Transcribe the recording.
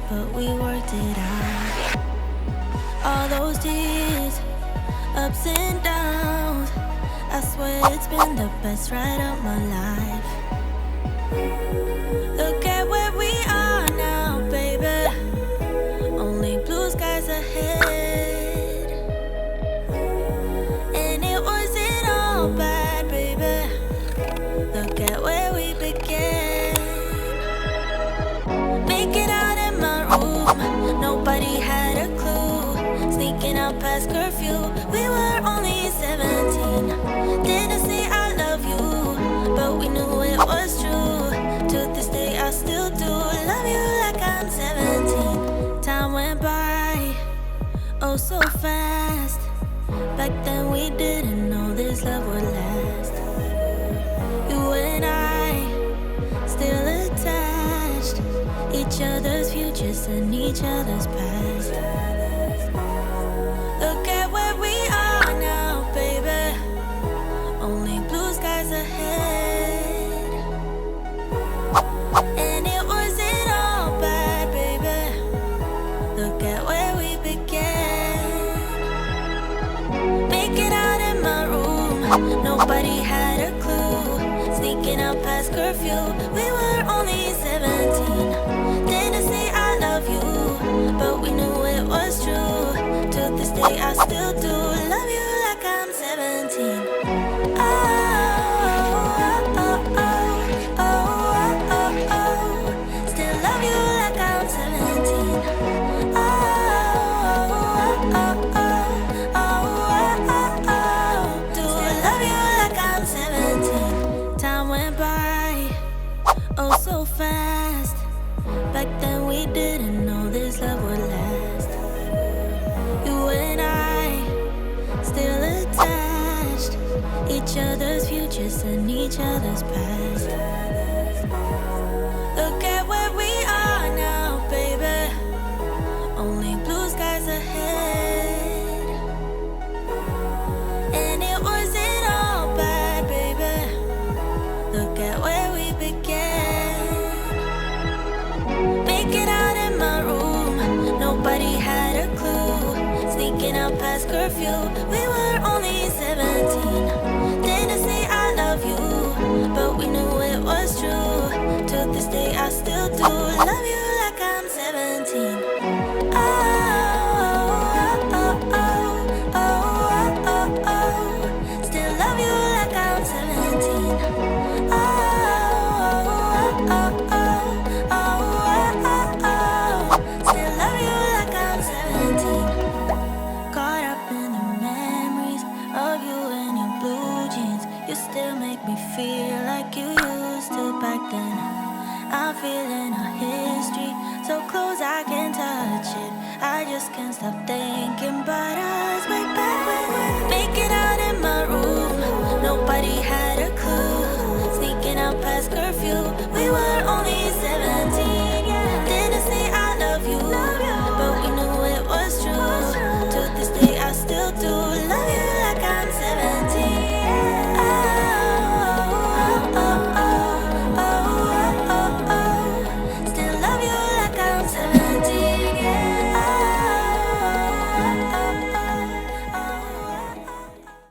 but we worked it out. All those tears, ups and downs, I swear it's been the best ride of my life. Look at where we are now, baby. Only blue skies ahead. And it wasn't all bad, baby. Look at where we began. Making out in my room, nobody had a clue. Sneaking out past curfew, we were only 17. Didn't say I love you, but we knew it was true. To this day I still do love you like I'm 17. Time went by, oh so fast. Back then we didn't know this love would last. You and I, still attached. Each other's futures and each other's past. Look at where we are now, baby. Only blue skies ahead. And it wasn't all bad, baby. Look at where we began. Making out in my room, nobody had a clue. Sneaking out past curfew, we were only 17. Didn't say I love you, but we knew it was true. To this day I still do love you like I'm 17. Oh, oh, oh, oh, oh, oh, oh. Still love you like I'm 17. Oh, oh, oh, oh, oh, oh. Do love you like I'm 17. Time went by, oh so fast. Back then we didn't know this love would last. You and I, still attached. Each other's futures and each other's past. Look at where we are now, baby. Only blue skies ahead. And it wasn't all bad, baby. Look at where we began. Making out in my room, nobody had a clue. Sneaking out past curfew, we were only 17. Didn't say I love you, but we knew it was true. To this day I still do love you like I'm 17. Oh, oh, oh, oh, oh, oh, oh. Still love you like I'm 17. Oh, oh, oh, oh, oh, oh. Still love you like I'm 17. Caught up in the memories of you and your blue jeans. You still make me feel like you used to back then. I'm feeling our history so close I can touch it. I just can't stop thinking about us way back when. Making